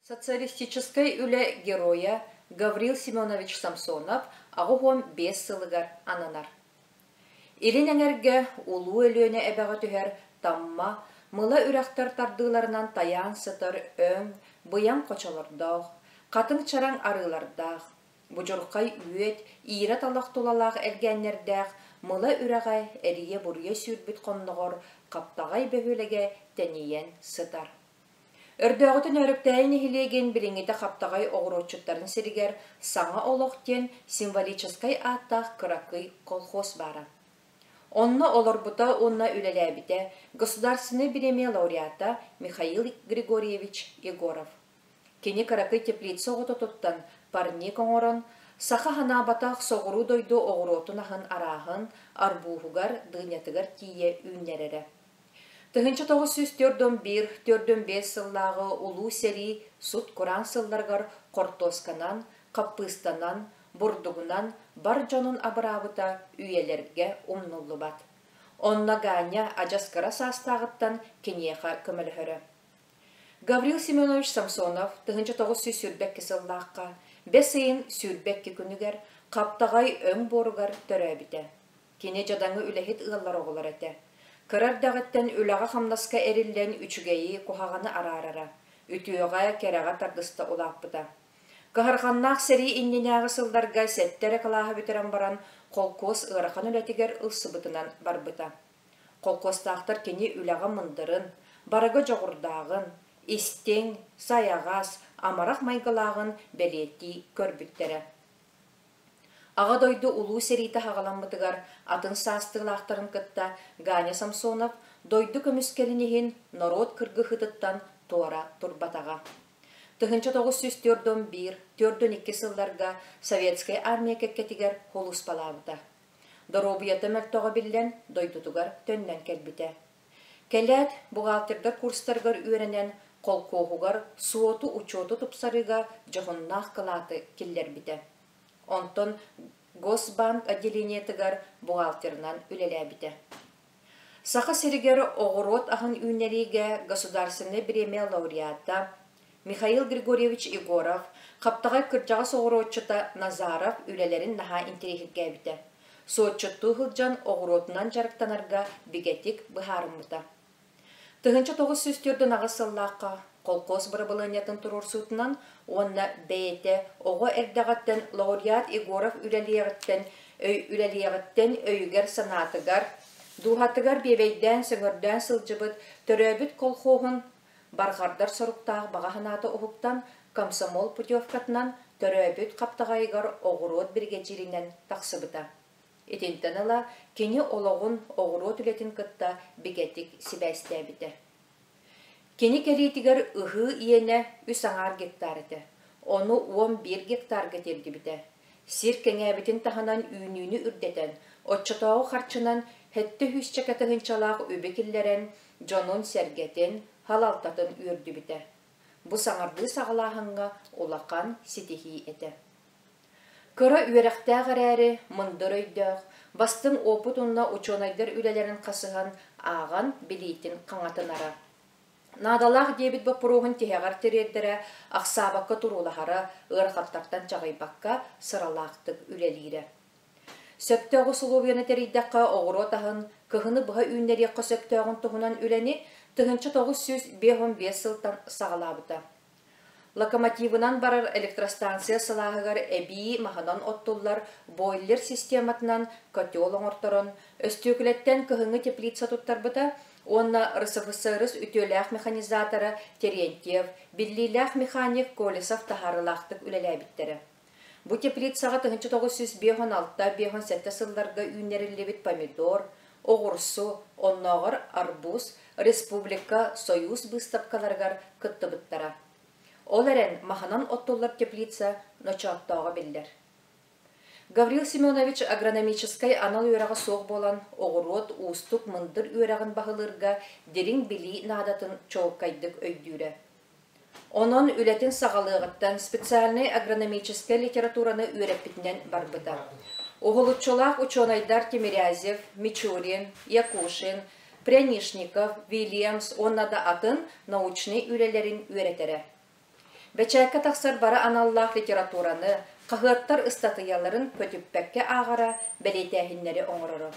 Социалистической үле героя Гаврил Семенович Самсонов ағуғын 5 сылығар ананар. Илин әңерге улу өлөне әбәғі түхер тамма, мыла үрәқтар тардыларынан таян сытыр өң, бұян қочалырдақ, қатын чараң арылардақ, бұжырқай үйет, иірет алақ толалақ әлгәннердәқ, мыла үрәғай әрие бұрге сүрбіт қоннығыр, қаптағай бөхіліге тәнейен сытар. Өрдөгөтөн өрөктәйин хилеген билиңите хаптагай оғырочуттарын сиригер саңа олоқтен символическай аттақ кыракый колхоз бара. Онна олорбута онна үлеләбите государственный премия лауреата Михаил Григорьевич Егоров. Кені кыракый теплица оғытотуттан парни коңорон саха ханабатақ соғыру дойду оғыротун ахын арахын арбуғугар дыгнятыгар тие үннерері. Тыгынча 941-4-5 сыллағы улу сери суд Kur'an сылларгар Кортосканан, Каппыстанан, Бурдугунан бар жонун абырабыта үйелерге умнуллу бат. Онна ганя ажаскара састағыттан кенеха көмөлөхөрө. Гаврил Семенович Самсонов тыгынча 900 сыллаққа 5 айын сүрбекке күнігер қаптағай өң боругар төрөбите. Кене жадаңы үлехет ығалар оғылар әте. Кырар дағыттан үлаға қамнаска әрілден үчігейі кухағаны арарара, үтіоға кераға тардысты олақпыда. Кахарханнақ сәрі инненәғы сылдарға сәттері қалағы бітерен баран қолкос ығырақан үләтігер ұлсыбытынан барбыта. Қолкостақтар кені үлаға мындырын, барығы жоғырдағын, истен, саяғас, амарақ майғылағын бәлетті көрбіттері. Аға дойду улу серейті хағаламмытыгар атын састығылақтарын кытта Ганя Самсонов дойду көміскелінеген народ кыргы хытыттан туара турбатаға. Тыгынча 941-4-2 сылларға советская армия кеккетигер холус палабыта. Доробияты мәртоға білден дойдутугар төннен келбіте. Келет бұғалтырдар курстаргар үйренен қолқоғугар суоту учоту тупсарыға жоғыннақ кылаты келлер біте. Онтон Госбанк отделениетігар бухгалтернан үлеләбіті. Сақа серігер оғырот ағын үйнеріге государственный премия лауреата Михаил Григорьевич Егоров қаптағай кырджаға соғыротчыта Назаров үлелерін наға интерехілге біті. Соотчытту ғылжан оғыротынан жарықтанарға бігетік бұхарымыта. Тыгынча 900 ағысыллаққа Қолқос бұрабылынетін тұрурсутынан, онна бәйті оғы әрдағаттен лауреат Егоров үлелиғыттен өйгер санатыгар, дұғатыгар бебейден сөңірден сылжыбыт түрөбіт қолқоғын барғардар сұрықтағы бағаханаты ұғыптан комсомол путевкатынан түрөбіт қаптағайғар оғырот біргеджерінен тақсыбыта. Етентен ала, кені олығын оғырот үлетін кытта бігетік сібәстәбіті. Кені кәлейтігер ұғы иене 3 гектарыды. Оны 11 гектар кетерді біті. Сир кәңәбітін тағынан үйнүйіні үрдетен, отчатауы қарчынан хәтті хүсчәкәтігіншалақ өбекіллерін, жонын сәргетін, халалтатын үрді біті. Бұ саңарды сағалағынға олақан сетехи еті. Кыра үйерәқтәғір әрі мұнdır өйдөг, бастың опытынна учонайдар үлелерін қасыған аған білейтін қаңатынара. Надалақ дебит бапыруғын тегағар терердері ақсабаққа тұрулағары ұрқаттартан жағайбаққа сыралақтық үлелері. Сөптөғы сұлуғыны терейдаққа оғыротағын кығыны бұға үйнерекқа сөптөғын тұғынан үлені 915 сылтан сағалабыта. Локомотивынан барар электростанция сылағығар әбейі мағынан оттулар бойлер систематынан котел оңыртырын, өстөкілеттен кығыңы теплица тұттарбыта, онна РСФСР үтөләқ механизаторы Терентьев, биллиләқ механик Колесов тахарылақтық үлеләбіттері. Бұ теплицаға 1956-57 сылларға үйнерілебіт помидор, оғырсу, оннағыр арбуз, республика союз бұстапқаларғар күттібіттара. Ол әрін маханан оттолар теплица ночаттауға білдер. Гаврил Семенович агрономическай анал үйрағы соқ болан оғырот ұстық мұндыр үйрағын бағылырға дерін білі надатын чоғқайдық өйдүйрі. Онын үлетін сағалығыттан специальный агрономическай литератураны үйрәппітінен барбыда. Оғылытчылақ учонайдар Тимирязев, Мичурин, Якушин, Прянишников, Вильямс, оннада атын научный үйрелерін үйретері. Бечәккә тақсыр бара аналлах литератураны, қағыттар ыстатыяларын көтіппәкке ағара бәлетәхіннері оңырыры.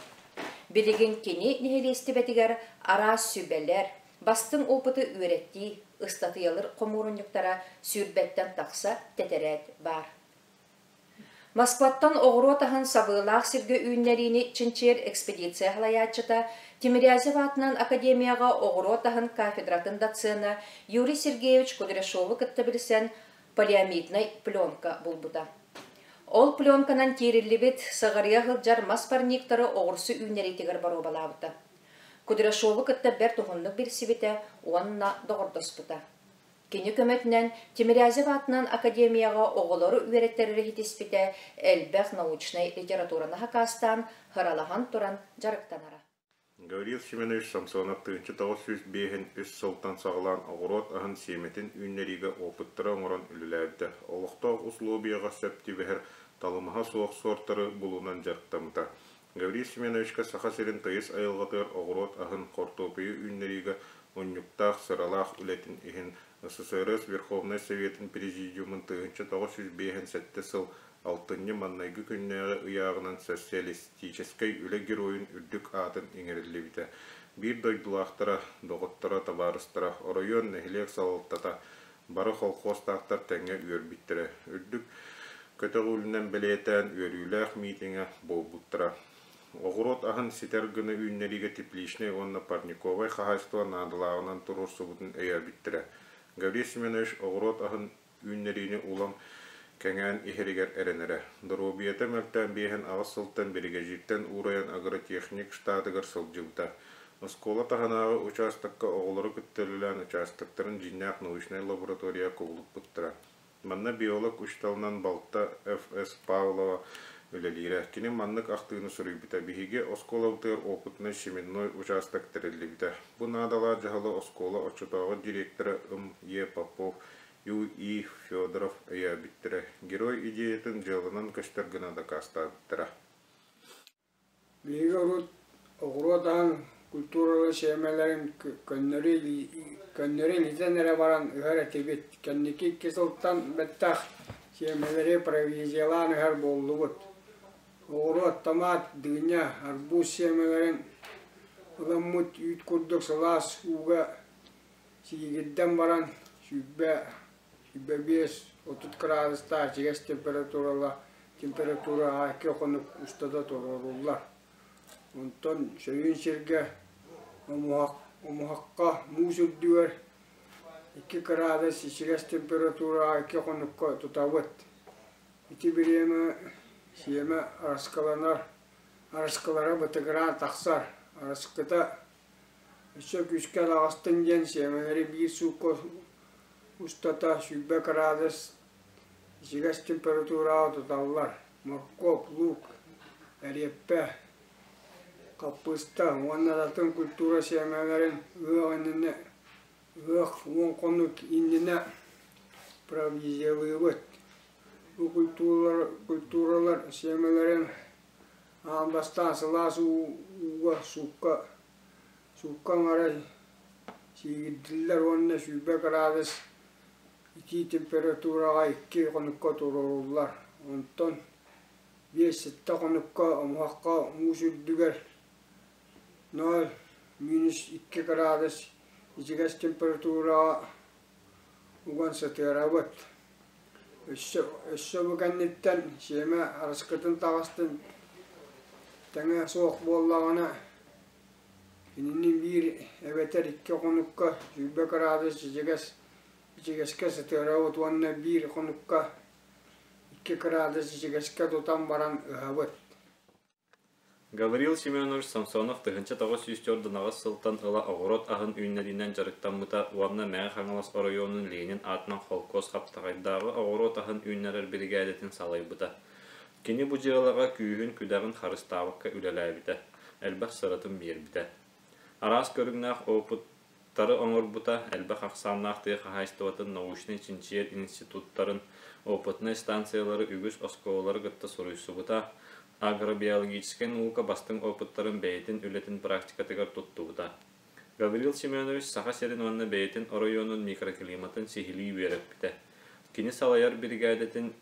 Білігін кені нехелесті бәтігер ара сүбәлер, бастың опыты өретті, ыстатыялыр қомурынюктара сүрбәттен тақса тәтәрәт бар. Москваттан оғыру атаһын сабылақ сирге үйіннеріні чинчер экспедиция халаячыта Тимирязев атынан академияға оғыру атаһын кафедратын доцена Юрий Сергеевич Кудряшовы кітті білсен полиамидный пленка бұлбыта. Ол пленканан терілі сағария ғылджар маспарниктары оғырсы үйіннерітегір бару балабыта. Кудряшовы кітті бәр тұғынлық бір себеті онына доғырдыс бұта. Кені көмөтінен Тимирязев атынан академияға оғылары үйереттері хитеспеті әлбәқ научный литератураны хакастан хыралахан туран жарықтанара. Гавриил Семенович Самсонов 1905 үс сылтан сағылан оғырот ағын семетін үйнерігі опыттыра оңыран үліләбді. Олықтау условияға сөпті бәхір талымыға соқ сорттары бұлынан жарықтамыта. Гавриил Семеновичка сақа серін тайыз айылғатыр оғырот ағын қортопыйы үйнерігі онюктақ сыралақ үлетін ехін СССР Верховный Советин Президиумын 1905 сәтті сыл алтынны маннайгы күннәгы ыягынан социалистической үле героин үрдік атын еңерілі біті. Бір дойдулақтара, доғыттара, табарыстара, орайон нәхілек салылтата, бары холқостақтар тәңе үйер біттірі. Үрдік көтіғілінен білетен үйеріләқ митинге бол бұттыра. Оғырот ағын сетер гыны үйіннеріге тепличный онна Парниковай қағайстыва надылағынан тұрыр сұбытын әйер біттірі. Гавриил Семенович оғырот ағын үйіннеріне улам кәңән ихерігер әренері. Дұрубиеті мәлттен бейхен ағыз сылттан беріге життен ураян агротехник штатығыр сылжылда. Оскола тағанағы участыққа оғылары күттелілен участықтарын жинақ научный лаборатория көбіліп бұттыра. Манна биолог ұшталынан балта Ф.С. Павлова өлелері. Кені маннық ақтығыны сұрый біті. Бігеге оскола ұтығыр опытны шеменной участық тірілі біті. Бұ надала жағылы оскола отчетағы директоры Е. Попов Ю.И. Федоров әйә біттірі. Герой идеятын жылынан көштергіна да каста біттірі. Бігеге оғыротағын культуралы шемелерін көннері литенері баран үхәр әтебет. Кәннекі кесілттан бәттақ шемелері провизиялан үхәр болу бұд. Оғырот, томат, дыня, арбуз шемелерін ұламмыт үйт күрдік сылас уға сигедден баран шүббе 5-30 градуста жегес температура аке қонып ұстада тұрырулар. Онтон сөйін серге омуаққа муз үрдігер 2 градус жегес температура аке қоныққа тұтабыд. Ити біремі сиемі арасқалары бұтығыран тақсар. Арасқыта үші күшкәл ағыстын ден сиемелері бір суқы ұстата шүббе градус жегес температура тұталылар. Моркоп, лук, әреппе, капыста, оннадатын культура сиемелерін өғаніне, оң қонық иніне провизиялы бұд. Бұл культуралар сиемелерін аңбастан сыласы уға суққан арай сигидділер онына шүбе градус 2 температураға 2 қоныққа тұрырулар. Онтон 5-7 қоныққа омуаққа муз үрдігер 0-2 градус жегес температураға уған сатыра бұд. Өссі бұғаннеттен шеме арасқытын тағыстын тәңе соқ боллағына енінен бір әбетер 2 қоныққа шүбе градус жегеске сатыра бұд. Онына 1 қоныққа 2 градус жегеске тұтан баран ұғабыд. Гавриил Семенович Самсонов 1904 сылтан ыла оғырот ағын үйнерінен жарықтамыта уамна мәғі қаңылас орайонын Ленин атынан холкос қаптағайдағы оғырот ағын үйнерер бригадетін салай бұта. Кені бұ жығылаға күйігін күдағын харыстауыққа үлеләй біті, әлбәқ сырытын бер біті. Арас көрігнақ опыттары оңыр бұта, әлбәқ ақсаннақты қағайстыватын научный чинчиер институттарын опытны станциялары үгіз осколары гытты сұрыйсы бұта, агробиологический наука бастың опыттарын бәйтін үлетін практикатығар тұттуыда. Гавриил Семенович сақа серін онны бәйтін орайонын микроклиматын сихили беріп біті. Kini salayar brigadetin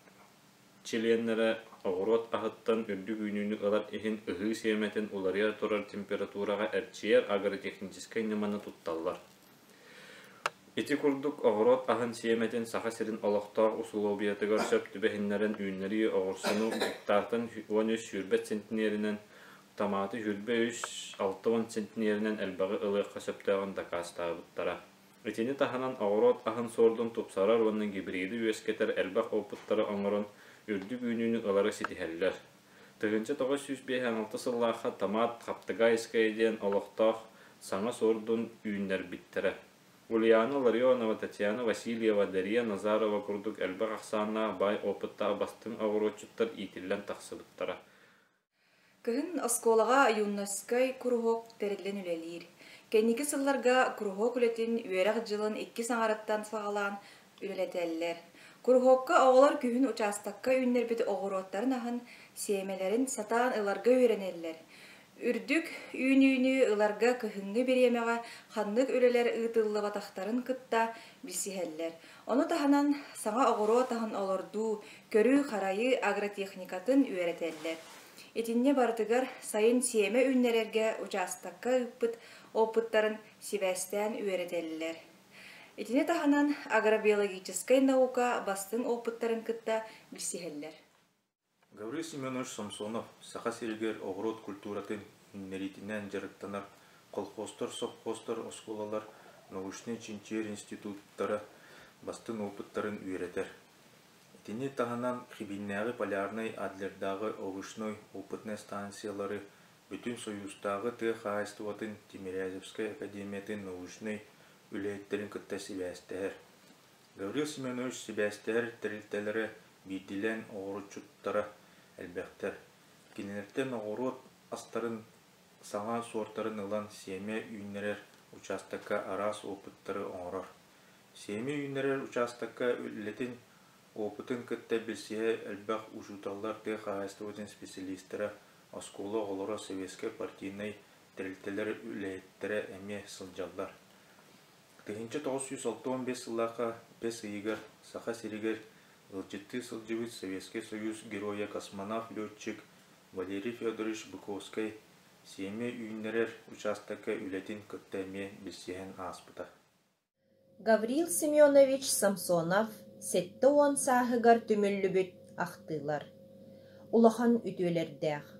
çileyenlere oğrot ahıttan ürdük üynünü alar ehin ıhı siyemetin ularıya turar temperaturaga erçiyer agrotexnikiskay numanı tuttallar. Iti kurduk oğrot ahın siyemetin saha sirin olaqtağ usulobiyatı söp tübehinlerin üynleri oğursunu gittartın 13 hürbet sentinerinden Tamati hürbe 6 sentinerinden elbağı ılıqqa söptağın dakastağıttara. Etini tahanan oğrot ahın sordun tupsarar onun gibridi üesketer elbaq oputları oңорun ürdük üynünü ıları sitiheller. Tığınca 956 sıllaqa tamat Kaptagayskaydiyen olaqtağ sana sordun üynler bittere. Ulyana Larionova, Tatyana Vasilyeva, Dariya Nazarova kurduk elbaq aqsaana bay oputta bastın oğrotçuttar itillen taqsıbıttara. Кыһын осколаға юннаскай курухок териллен үлелир. Кенники сылларга курухок үлетин үерак жылын 2 саңараттан сағалан үлелетеллер. Курухокка оғылар күхін участакка үннербіті оғыроттарын ахын семелерин сатаан ыларга үйренеллер. Үрдүк үйні ыларга кыһынны беремеға ханнык үлелер ытыллы батақтарын кытта билсиһеллер. Оны таханан саңа оғырот ахын олорду көрүү харайы агротехникатын үйретеллер. Этинне бартыгар сайын сиеме үннерерге участакка ыппыт опыттарын сибәстән үйретеллер. Этине таханан агробиологической наука бастың опыттарын кытта билсиһеллер. Гаврил Семенович Самсонов саха сиригер огород культуратын үннеритинен жарыктанар колхозтор, совхозтор, осколалар, научный чинчер институттары бастың опыттарын үйретер. Тени таханан хибиннәгы полярный адлердагы овышной опытный станциялары бүтүн союздагы ТХАСТУатын Тимирязевская академиятын научный үлеттерин кытта сибәстәр. Гаврил Семенович сибәстәр терилтеләре бидилен оғыручуттара әлбәқтер. Кинелерден оғырот астарын саңа сортарын ылан семе үйнерер участакка арас опыттары оңырар. Семе үйнерер участакка үлетин опытын кытта білсеге әлбәқ ұжуталар ТХАСТУатын специалистері осколы олары советский партийный терилтелер үлеттері әме сылжалдар. 1965 сыллақа 5 ыйгар саха сиригер Илчетты сылжывыт Советский Союз героя космонавт летчик Валерий Федорович Быковский семе үйнерер участакка үлетин кытта әме білсеген аспыта. Гаврил Семенович Самсонов сетті он сағығар түміллүбіт ақтылар. Улахан үтөлердәқ.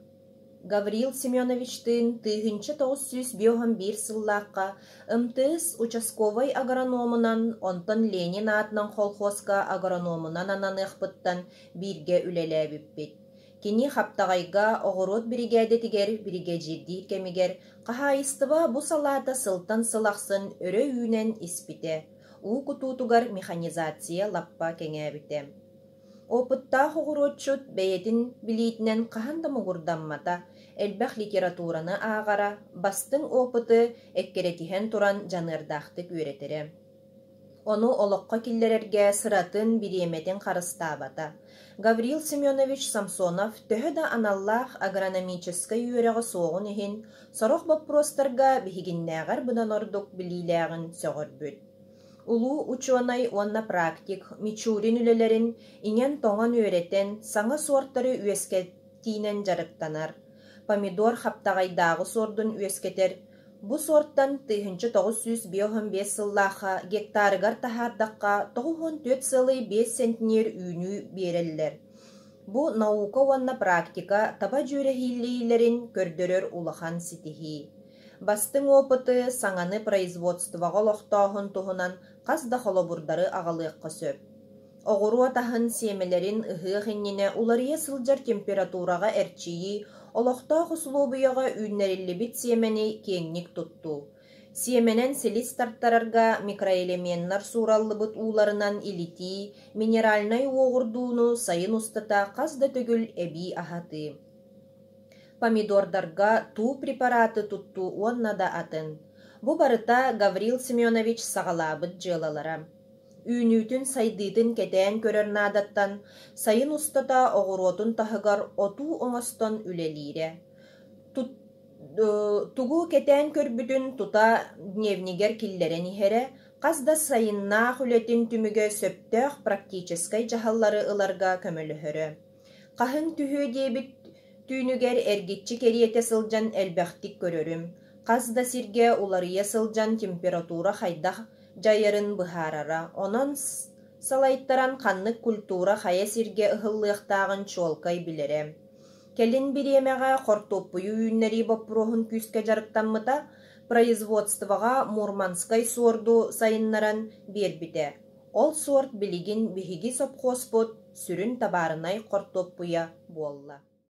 Гаврил Семеновичтың 1951 сыллаққа МТС участковый агрономынан онтон Ленин атынан колхозга агрономынан ананықпыттан бирге үлеләбіппет. Кені хаптағайга оғырот бригадетігер бригадирдир кемігер қахайыстыва бұ салата сылтан сылақсын өрі үйнен испите. У кутутугар механизация лаппа кеңәбите. Опытта хоғыротчут бәйетін білейтінен қаханда мұғырданмата, әлбәқ литератураны ағара, бастың опыты әккеретіхен туран жанырдақты көретері. Оны олыққа келлерерге сыратын биреметін қарыстабата. Гаврил Семенович Самсонов төхі аналлах агрономическай үйеріғы соғын ехін, сорох бопростарға бігігіннәғар бұдан ордық білейләғін сөғір бүд. Улу ученый онна практик, Мичурин үлелерин инен тоңан өретен саңа сорттары үескеттинен жарыктанар. Помидор хаптағайдағы сордун үескетер. Бу сорттан 1955 сыллаха гектарыгар тахардаққа 94 сылы 5 центнер үйні береллер. Бу наука онна практика таба жүрехиллейлерин көрдөрөр улахан ситихи. Бастың опыты саңаны производствоға лоқтағын туғынан қазда холобурдары ағалыққа сөп. Оғыру атахын семелерін ұғы-ғыннене улария сылжар температураға әрчейі олықтағы сұлубияға үйнерілі бит семені кеңнік тұтту. Семенен селис тарттарарға микроэлементтар сураллы бұт уларынан илити, минеральнай оғырдуыну сайын ұстата қазда төгіл әбі ахаты. Помидордарға ту препараты тутту онна да атын. Бу барыта Гаврил Семенович сағалабыт жылалара. Үйнүтін сайдытын кетен көрер надаттан, сайын ұстата оғыротын тахыгар оту оңостон үлелире. Тугу кетен көрбүтін тута дневнигер киллерен ихере, Қазда сайыннаах үлетін түмігі сөптөөх практическай жахаллары ыларга көмөлөһөрө. Қахын түһүө диэбит түйнүгер эргитчи кериете сылжан элбэхтик көрөрүм. Қазда сирге уларыя сылжан температура хайдах жайырын быхарара. Онон салайттаран ханнык культура хая сирге ыһыллыахтаагын чуолкай билере. Келин бириэмэҕэ хортоппуйу үүннэри боппуруохун күүске жарыктаммыта производствоға Мурманскай суорду сайыннаран биэрбите. Ол суорт билигин биһиги сопхоспут сүрүн табаарынай хортоппуя буолла.